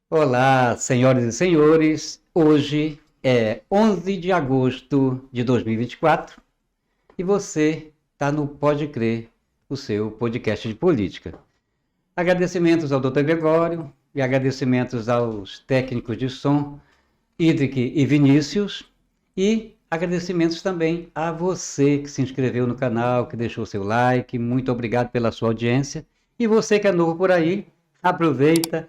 Olá, senhoras e senhores. Hoje é 11 de agosto de 2024 e você está no Pode Crer, o seu podcast de política. Agradecimentos ao Dr. Gregório e agradecimentos aos técnicos de som, Idric e Vinícius, e agradecimentos também a você que se inscreveu no canal, que deixou seu like. Muito obrigado pela sua audiência. E você que é novo por aí, aproveita,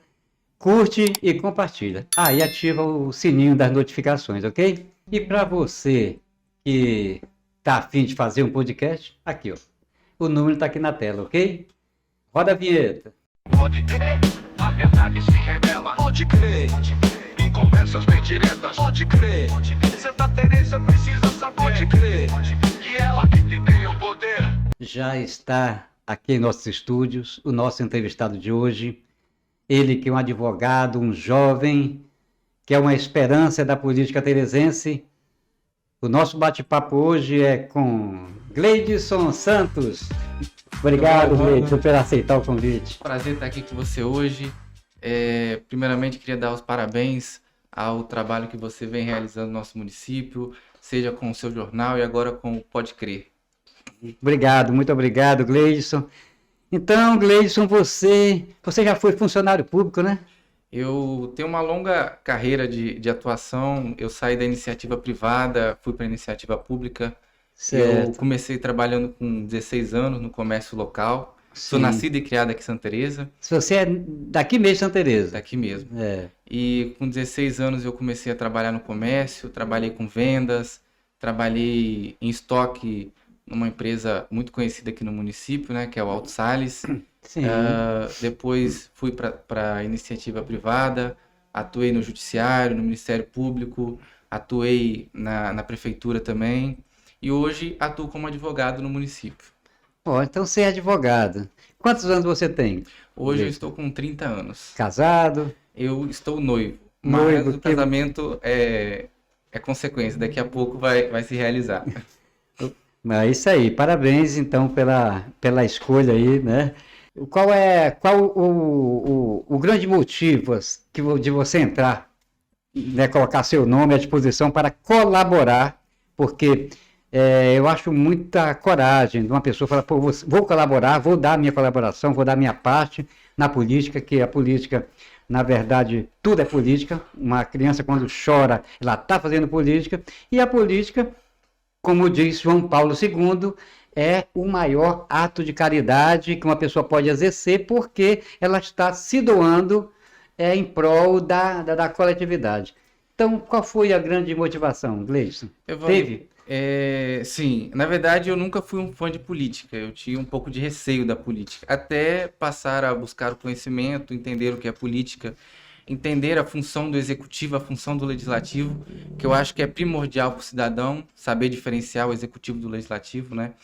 curte e compartilha. E ativa o sininho das notificações, ok? E para você que tá afim de fazer um podcast, aqui, ó. O número está aqui na tela, ok? Roda a vinheta. Pode crer, a verdade se revela. Pode crer, em conversas bem diretas. Pode crer, Santa Teresa precisa saber. Pode crer, que ela que tem o poder. Já está aqui em nossos estúdios o nosso entrevistado de hoje. Ele que é um advogado, um jovem, que é uma esperança da política teresense. O nosso bate-papo hoje é com Gleidson Santos. Obrigado, Gleidson, por aceitar o convite. Prazer estar aqui com você hoje. Primeiramente, queria dar os parabéns ao trabalho que você vem realizando no nosso município, seja com o seu jornal e agora com o Pode Crer. Obrigado, muito obrigado, Gleidson. Então, Gleidson, você já foi funcionário público, né? Eu tenho uma longa carreira de atuação. Eu saí da iniciativa privada, fui para a iniciativa pública. Certo. Eu comecei trabalhando com 16 anos no comércio local. Sou Sim. nascido e criado aqui em Santa Teresa, Se você é daqui mesmo, Santa Teresa. daqui mesmo. É. E com 16 anos eu comecei a trabalhar no comércio, trabalhei com vendas, trabalhei em estoque numa empresa muito conhecida aqui no município, né, que é o Alto Sales. Sim. Depois fui para a iniciativa privada, atuei no judiciário, no Ministério Público, atuei na prefeitura também e hoje atuo como advogado no município. Ó, então você é advogado. Quantos anos você tem? Hoje eu Gleidson? estou com 30 anos. Casado? Eu estou noivo, Noivo, mas o casamento é consequência, daqui a pouco vai se realizar. É isso aí. Parabéns, então, pela escolha aí, né? Qual o grande motivo de você entrar, né, colocar seu nome à disposição para colaborar? Porque eu acho muita coragem de uma pessoa falar, pô, vou colaborar, vou dar minha colaboração, vou dar minha parte na política, que a política, na verdade, tudo é política. Uma criança, quando chora, ela está fazendo política, e a política, como diz João Paulo II, é o maior ato de caridade que uma pessoa pode exercer, porque ela está se doando em prol da coletividade. Então, qual foi a grande motivação, Gleidson? Teve? Sim, na verdade eu nunca fui um fã de política, eu tinha um pouco de receio da política, até passar a buscar o conhecimento, entender o que é política, entender a função do executivo, a função do legislativo, que eu acho que é primordial para o cidadão saber diferenciar o executivo do legislativo, né?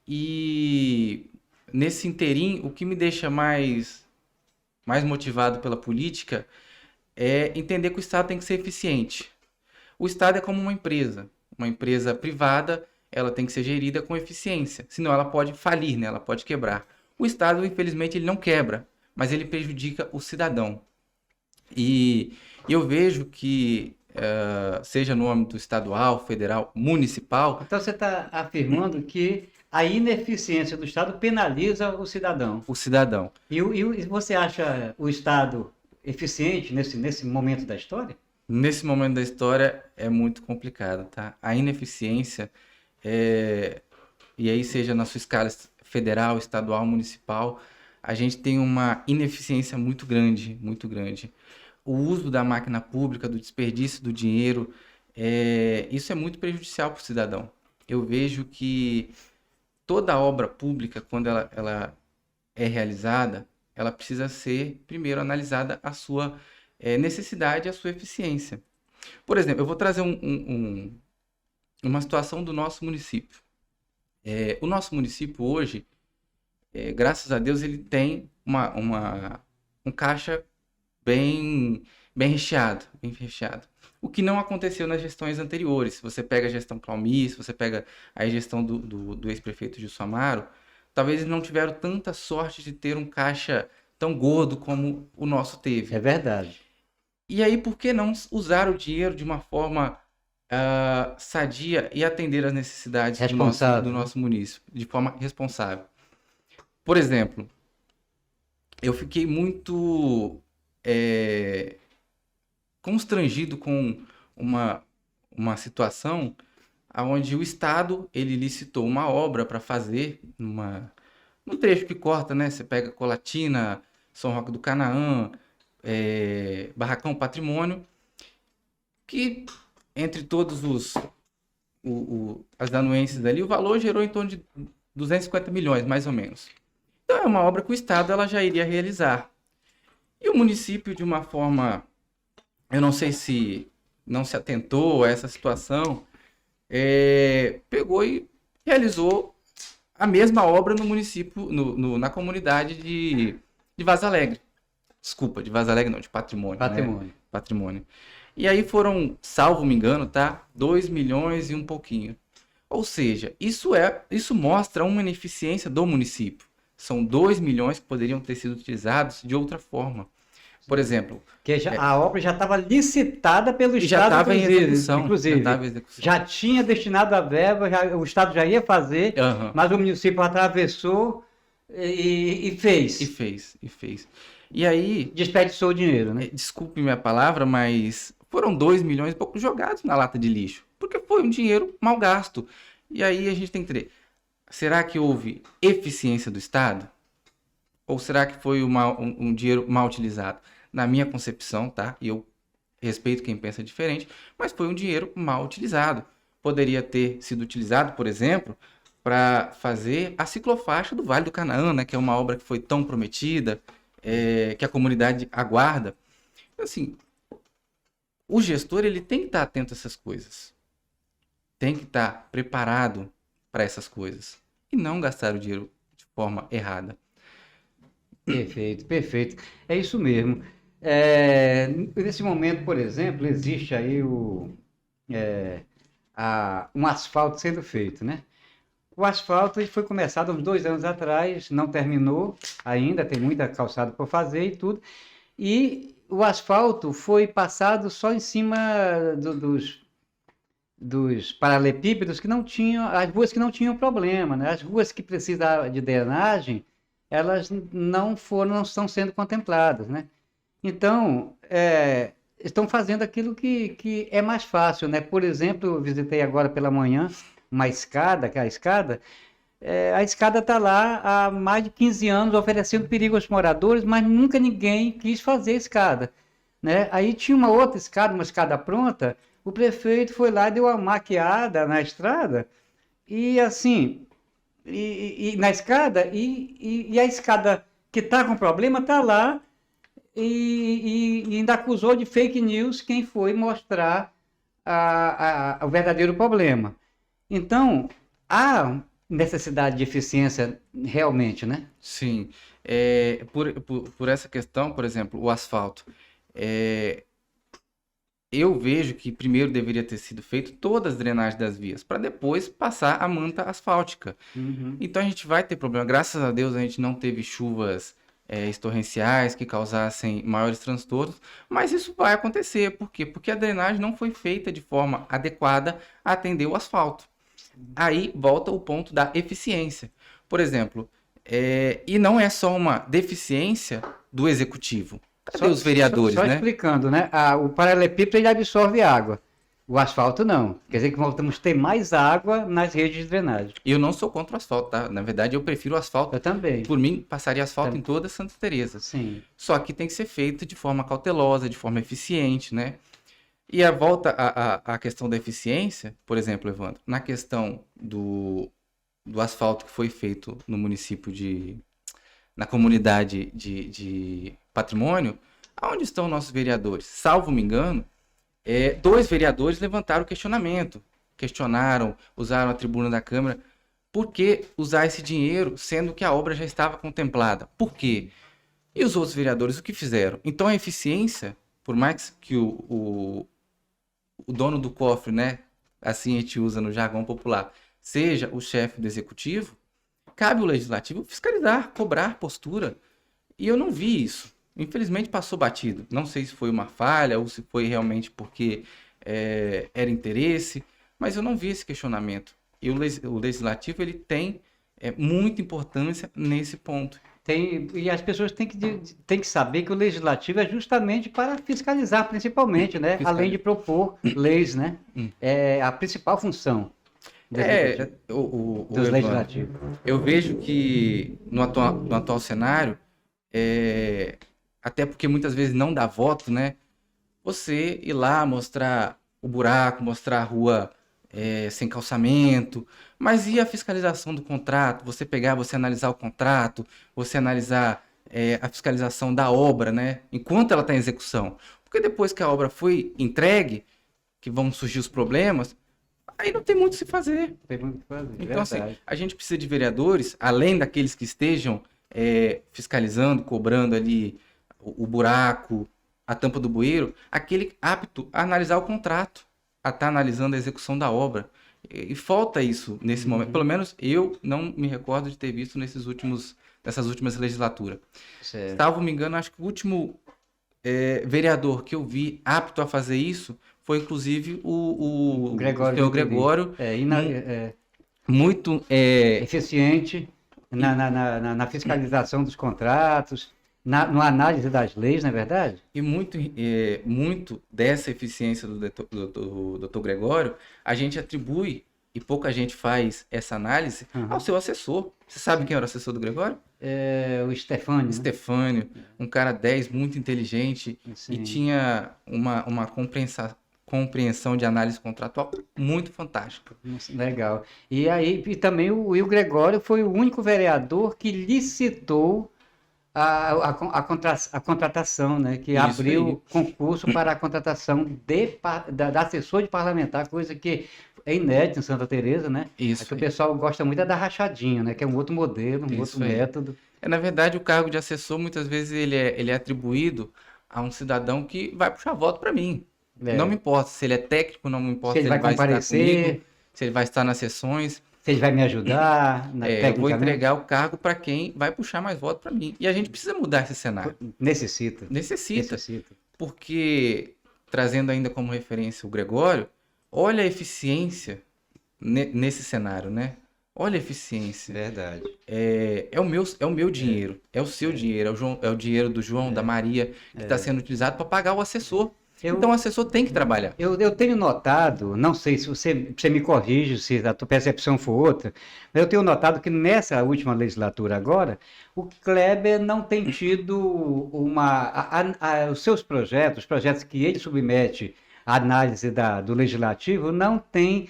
E nesse interim, o que me deixa mais motivado pela política é entender que o Estado tem que ser eficiente. O Estado é como uma empresa privada, ela tem que ser gerida com eficiência, senão ela pode falir, né? Ela pode quebrar. O Estado, infelizmente, ele não quebra, mas ele prejudica o cidadão. E eu vejo que, seja no âmbito estadual, federal, municipal, Então você está afirmando que a ineficiência do Estado penaliza o cidadão. o cidadão. E você acha o Estado eficiente nesse momento da história? Nesse momento da história é muito complicado, tá? A ineficiência, e aí seja na sua escala federal, estadual, municipal, a gente tem uma ineficiência muito grande, muito grande. O uso da máquina pública, do desperdício do dinheiro, isso é muito prejudicial para o cidadão. Eu vejo que toda obra pública, quando ela é realizada, ela precisa ser, primeiro, analisada a sua necessidade e a sua eficiência. Por exemplo, eu vou trazer uma situação do nosso município. O nosso município hoje, graças a Deus, ele tem um caixa bem recheado, bem recheado. O que não aconteceu nas gestões anteriores. Se você pega a gestão Claumir, se você pega a gestão do ex-prefeito Gilson Amaro, talvez eles não tiveram tanta sorte de ter um caixa tão gordo como o nosso teve. É verdade. E aí, por que não usar o dinheiro de uma forma sadia e atender às necessidades do Responsável. nosso município, de forma responsável? Por exemplo, eu fiquei muito constrangido com uma situação onde o Estado ele licitou uma obra para fazer no trecho que corta, né? Você pega Colatina, São Roque do Canaã, Barracão Patrimônio, que entre todos as anuências ali, o valor gerou em torno de 250 milhões, mais ou menos. Então é uma obra que o Estado ela já iria realizar. E o município, de uma forma, eu não sei se não se atentou a essa situação, pegou e realizou a mesma obra no município, na comunidade de Vaza Alegre. Desculpa, de Vaza Alegre não, de Patrimônio. Patrimônio. Né? Patrimônio. E aí foram, salvo me engano, tá? 2 milhões e um pouquinho. Ou seja, isso mostra uma ineficiência do município. São 2 milhões que poderiam ter sido utilizados de outra forma. Por exemplo... Que a obra já estava licitada pelo Estado, já estava em execução. Inclusive. Já tinha destinado a verba, o Estado já ia fazer, mas o município atravessou e fez. E fez. E aí... Desperdiçou o dinheiro, né? Desculpe minha palavra, mas foram 2 milhões e pouco jogados na lata de lixo. Porque foi um dinheiro mal gasto. E aí a gente tem que entender, será que houve eficiência do Estado? Ou será que foi um dinheiro mal utilizado? Na minha concepção, tá? E eu respeito quem pensa diferente, mas foi um dinheiro mal utilizado. Poderia ter sido utilizado, por exemplo, para fazer a ciclofaixa do Vale do Canaã, né? Que é uma obra que foi tão prometida, que a comunidade aguarda. Assim, o gestor ele tem que estar atento a essas coisas. Tem que estar preparado para essas coisas. E não gastar o dinheiro de forma errada. Perfeito, perfeito. É isso mesmo. Nesse momento, por exemplo, existe aí um asfalto sendo feito, né? O asfalto ele foi começado há uns 2 anos atrás, não terminou ainda, tem muita calçada por fazer e tudo. E o asfalto foi passado só em cima dos paralelepípedos que não tinham, as ruas que não tinham problema, né? As ruas que precisavam de drenagem, elas não estão sendo contempladas, né? Então, estão fazendo aquilo que é mais fácil, né? Por exemplo, eu visitei agora pela manhã uma escada, que é a escada está lá há mais de 15 anos oferecendo perigo aos moradores, mas nunca ninguém quis fazer a escada, né? Aí tinha uma outra escada, uma escada pronta, o prefeito foi lá e deu uma maquiada na estrada, e assim, na escada, e a escada que está com problema está lá, e ainda acusou de fake news quem foi mostrar o verdadeiro problema. Então, há necessidade de eficiência realmente, né? Sim. Por essa questão, por exemplo, o asfalto. Eu vejo que primeiro deveria ter sido feito todas as drenagens das vias, para depois passar a manta asfáltica. Uhum. Então a gente vai ter problema. Graças a Deus a gente não teve chuvas torrenciais que causassem maiores transtornos, mas isso vai acontecer. Por quê? Porque a drenagem não foi feita de forma adequada a atender o asfalto. Aí volta o ponto da eficiência. Por exemplo, e não é só uma deficiência do executivo. Cadê os vereadores, só né? explicando, né? O paralelepípedo ele absorve água. O asfalto não. Quer dizer que voltamos a ter mais água nas redes de drenagem. Eu não sou contra o asfalto, tá? Na verdade, eu prefiro o asfalto. Eu também. Por mim, passaria asfalto em toda Santa Teresa. Sim. Só que tem que ser feito de forma cautelosa, de forma eficiente, né? E a volta à questão da eficiência, por exemplo, Evandro, na questão do asfalto que foi feito no município na comunidade de Patrimônio, aonde estão nossos vereadores? Salvo me engano, 2 vereadores levantaram questionamento, questionaram, usaram a tribuna da Câmara, por que usar esse dinheiro, sendo que a obra já estava contemplada? Por quê? E os outros vereadores, o que fizeram? Então a eficiência, por mais que o dono do cofre, né, assim a gente usa no jargão popular, seja o chefe do executivo, cabe ao legislativo fiscalizar, cobrar postura. E eu não vi isso. Infelizmente passou batido. Não sei se foi uma falha ou se foi realmente porque era interesse, mas eu não vi esse questionamento. E o legislativo ele tem muita importância nesse ponto. E as pessoas têm que saber que o legislativo é justamente para fiscalizar, principalmente, né? Além de propor leis, né? É a principal função do Evandro, legislativo. eu vejo que no atual cenário, até porque muitas vezes não dá voto, né? Você ir lá mostrar o buraco, mostrar a rua sem calçamento, mas e a fiscalização do contrato? Você pegar, você analisar o contrato, você analisar a fiscalização da obra, né? Enquanto ela está em execução. Porque depois que a obra foi entregue, que vão surgir os problemas, aí não tem muito o que se fazer. Tem muito o que fazer, Então, assim, verdade. a gente precisa de vereadores, além daqueles que estejam fiscalizando, cobrando ali o buraco, a tampa do bueiro, aquele apto a analisar o contrato, a estar analisando a execução da obra. E falta isso nesse momento. Pelo menos eu não me recordo de ter visto nessas últimas legislaturas. Certo. Salvo me engano, acho que o último vereador que eu vi apto a fazer isso foi inclusive o senhor Gregório, muito eficiente na fiscalização dos contratos, na análise das leis, não é verdade? e muito dessa eficiência do Dr. Gregório, a gente atribui, e pouca gente faz essa análise, ao seu assessor. Você sabe quem era o assessor do Gregório? O Stefânio, né? Stefânio, um cara 10, muito inteligente, Sim. e tinha uma compreensão de análise contratual muito fantástica. Legal. E também o Will Gregório foi o único vereador que licitou a contratação, né? Que Isso abriu aí. concurso para a contratação da assessor de parlamentar, coisa que é inédita em Santa Teresa, né? Isso É que o aí. pessoal gosta muito da rachadinha, né? Que é um outro modelo, um Isso outro aí. método. Na verdade, o cargo de assessor, muitas vezes, ele é atribuído a um cidadão que vai puxar voto para mim. É. Não me importa se ele é técnico, não me importa Se ele vai estar comparecer, comigo, se ele vai estar nas sessões. se ele vai me ajudar Eu vou tecnicamente. entregar o cargo para quem vai puxar mais voto para mim. E a gente precisa mudar esse cenário. Necessita. Necessita. Porque, trazendo ainda como referência o Gregório, olha a eficiência nesse cenário, né? Olha a eficiência. Verdade. É o meu dinheiro, é o seu dinheiro, é o dinheiro do João, da Maria, que está sendo utilizado para pagar o assessor. Então o assessor tem que trabalhar. Eu tenho notado, não sei se você me corrige se a tua percepção for outra, mas eu tenho notado que nessa última legislatura agora, o Kleber não tem tido os seus projetos, os projetos que ele submete à análise do legislativo, não tem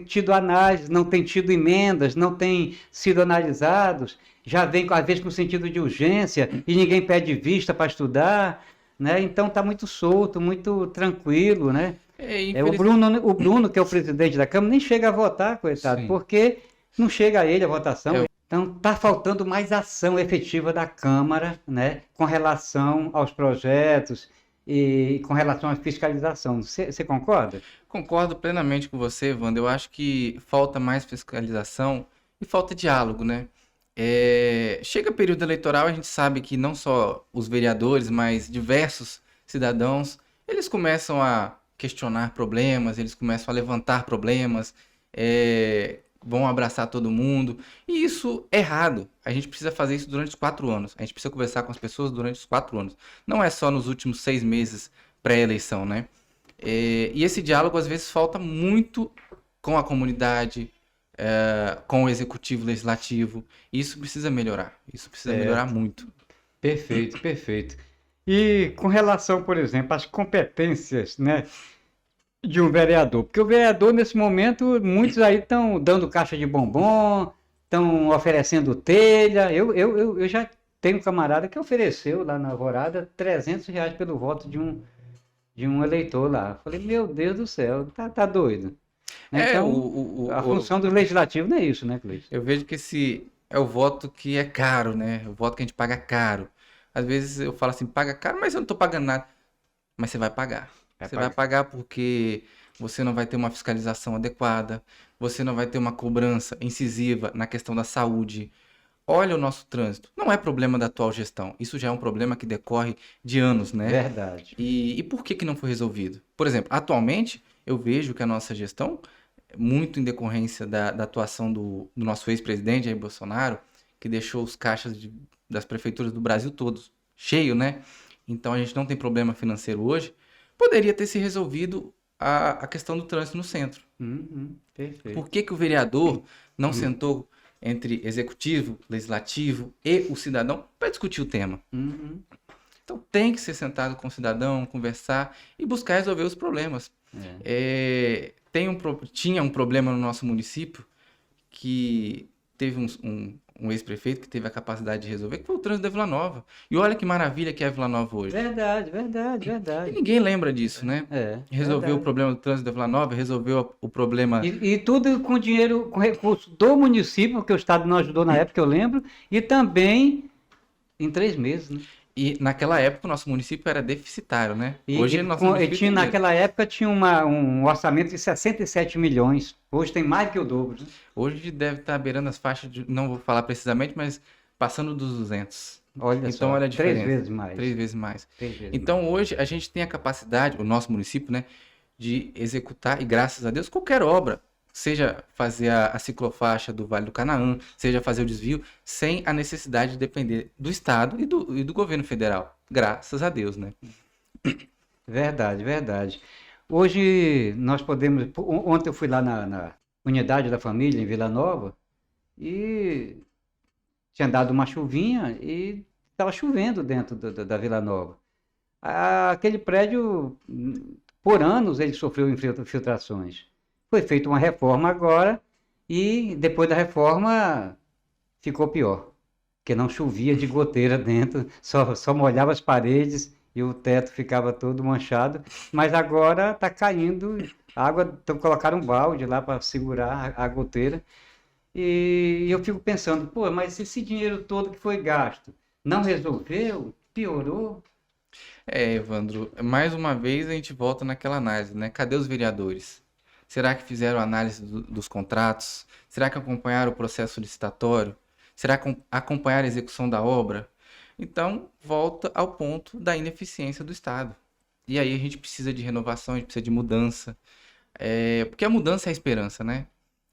tido análise, não tem tido emendas, não tem sido analisados, já vem às vezes com sentido de urgência e ninguém pede vista para estudar, né? Então está muito solto, muito tranquilo, né? O Bruno, que é o presidente da Câmara, nem chega a votar, coitado, Sim. porque não chega a ele a votação. Então está faltando mais ação efetiva da Câmara, né? Com relação aos projetos e com relação à fiscalização. Você concorda? Concordo plenamente com você, Wanda. Eu acho que falta mais fiscalização e falta diálogo, né? Chega período eleitoral, a gente sabe que não só os vereadores, mas diversos cidadãos, eles começam a questionar problemas, eles começam a levantar problemas, vão abraçar todo mundo, e isso é errado. A gente precisa fazer isso durante os 4 anos, a gente precisa conversar com as pessoas durante os 4 anos. Não é só nos últimos 6 meses pré-eleição, né? E esse diálogo às vezes falta muito com a comunidade, com o executivo, legislativo. Isso precisa melhorar. Isso precisa melhorar muito. Perfeito, perfeito. E com relação, por exemplo, às competências, né, de um vereador, porque o vereador nesse momento, muitos aí estão dando caixa de bombom, estão oferecendo telha. Eu já tenho um camarada que ofereceu lá na Alvorada R$300 pelo voto de um eleitor lá. Falei, meu Deus do céu, tá doido. Então, a função do legislativo não é isso, né, Cleiton? Eu vejo que esse é o voto que é caro, né? O voto que a gente paga caro. Às vezes eu falo assim, paga caro, mas eu não tô pagando nada. Mas você vai pagar. Você vai pagar porque você não vai ter uma fiscalização adequada, você não vai ter uma cobrança incisiva na questão da saúde. olha o nosso trânsito. Não é problema da atual gestão. Isso já é um problema que decorre de anos, né? Verdade. E por que não foi resolvido? Por exemplo, atualmente eu vejo que a nossa gestão, muito em decorrência da atuação do nosso ex-presidente Jair Bolsonaro, que deixou os caixas das prefeituras do Brasil todos cheio, né? Então a gente não tem problema financeiro hoje. Poderia ter se resolvido a questão do trânsito no centro. Perfeito. Por que o vereador não sentou entre executivo, legislativo e o cidadão para discutir o tema? Então tem que ser sentado com o cidadão, conversar e buscar resolver os problemas. Tinha um problema no nosso município que teve um ex-prefeito que teve a capacidade de resolver, que foi o trânsito da Vila Nova. E olha que maravilha que é a Vila Nova hoje. Verdade. E ninguém lembra disso, né? Resolveu verdade. o problema do trânsito da Vila Nova, resolveu o problema... E tudo com dinheiro, com recurso do município, que o Estado não ajudou na época, eu lembro, e também em 3 meses, né? E naquela época o nosso município era deficitário, né? Hoje naquela época tinha um orçamento de 67 milhões. Hoje tem mais que o dobro, né? Hoje deve estar beirando as faixas de, não vou falar precisamente, mas passando dos 200. Olha então só, olha a diferença. 3 vezes mais. 3 vezes mais. 3 vezes Então mais. hoje a gente tem a capacidade, o nosso município, né, de executar, e graças a Deus, qualquer obra. Seja fazer a ciclofaixa do Vale do Canaã, seja fazer o desvio, sem a necessidade de depender do Estado e do governo federal. Graças a Deus, né? Verdade. Hoje nós podemos. Ontem eu fui lá na Unidade da Família, em Vila Nova, e tinha dado uma chuvinha e estava chovendo dentro da Vila Nova. Aquele prédio, por anos, ele sofreu infiltrações. Foi feita uma reforma agora e depois da reforma ficou pior, porque não chovia de goteira dentro, só molhava as paredes e o teto ficava todo manchado, mas agora está caindo água, então colocaram um balde lá para segurar a goteira e eu fico pensando, pô, mas esse dinheiro todo que foi gasto não resolveu, piorou? Evandro, mais uma vez a gente volta naquela análise, né? Cadê os vereadores? Será que fizeram análise dos contratos? Será que acompanharam o processo licitatório? Será que acompanharam a execução da obra? Então, volta ao ponto da ineficiência do Estado. E aí a gente precisa de renovação, a gente precisa de mudança. Porque a mudança é a esperança, né?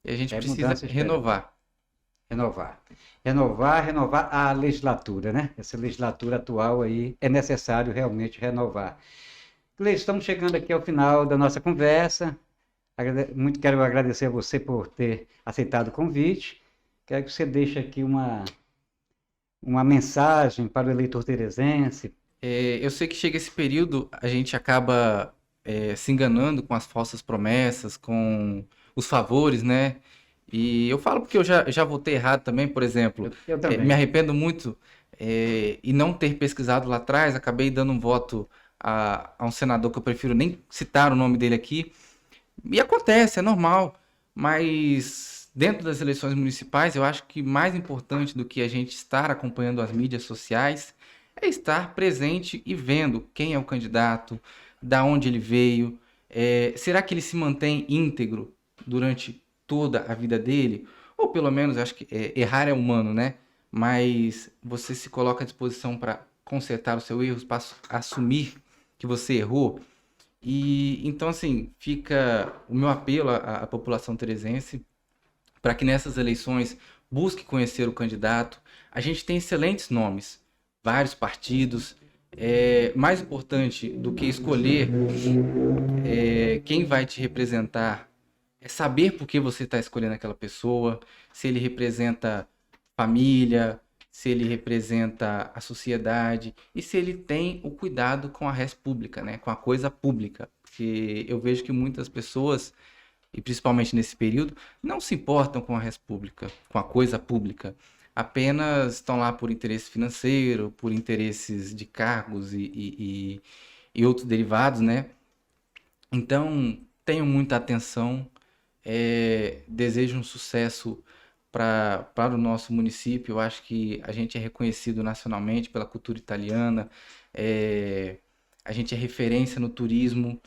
E a gente precisa renovar. Renovar a legislatura, né? Essa legislatura atual aí é necessário realmente renovar. Cleiton, estamos chegando aqui ao final da nossa conversa. Quero agradecer a você por ter aceitado o convite. Quero que você deixe aqui uma mensagem para o eleitor teresense. Eu sei que chega esse período, a gente acaba se enganando com as falsas promessas, com os favores, né? E eu falo porque eu já votei errado também, por exemplo. Eu também. Me arrependo muito e não ter pesquisado lá atrás, acabei dando um voto a um senador que eu prefiro nem citar o nome dele aqui. E acontece, é normal, mas dentro das eleições municipais, eu acho que mais importante do que a gente estar acompanhando as mídias sociais é estar presente e vendo quem é o candidato, da onde ele veio, será que ele se mantém íntegro durante toda a vida dele? Ou pelo menos, acho que errar é humano, né? Mas você se coloca à disposição para consertar os seus erros, para assumir que você errou. E então, assim, fica o meu apelo à população teresense para que nessas eleições busque conhecer o candidato. A gente tem excelentes nomes, vários partidos. Mais importante do que escolher quem vai te representar é saber por que você está escolhendo aquela pessoa, se ele representa família, se ele representa a sociedade e se ele tem o cuidado com a res pública, né? Com a coisa pública. Porque eu vejo que muitas pessoas, e principalmente nesse período, não se importam com a res pública, com a coisa pública. Apenas estão lá por interesse financeiro, por interesses de cargos e outros derivados, né? Então, tenham muita atenção, desejo um sucesso para o nosso município. Eu acho que a gente é reconhecido nacionalmente pela cultura italiana, a gente é referência no turismo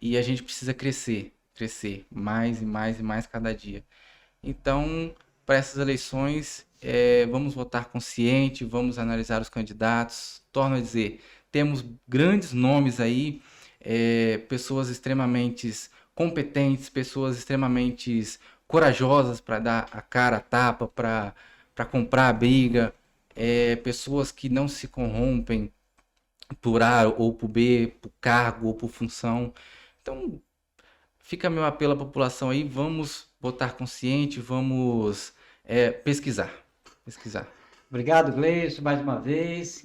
e a gente precisa crescer mais e mais e mais cada dia. Então, para essas eleições, vamos votar consciente, vamos analisar os candidatos. Torno a dizer, temos grandes nomes aí, pessoas extremamente competentes, pessoas extremamente corajosas para dar a cara a tapa, para comprar a briga, pessoas que não se corrompem por A ou por B, por cargo ou por função. Então, fica meu apelo à população aí, vamos votar consciente, vamos pesquisar. Pesquisar. Obrigado, Gleison, mais uma vez.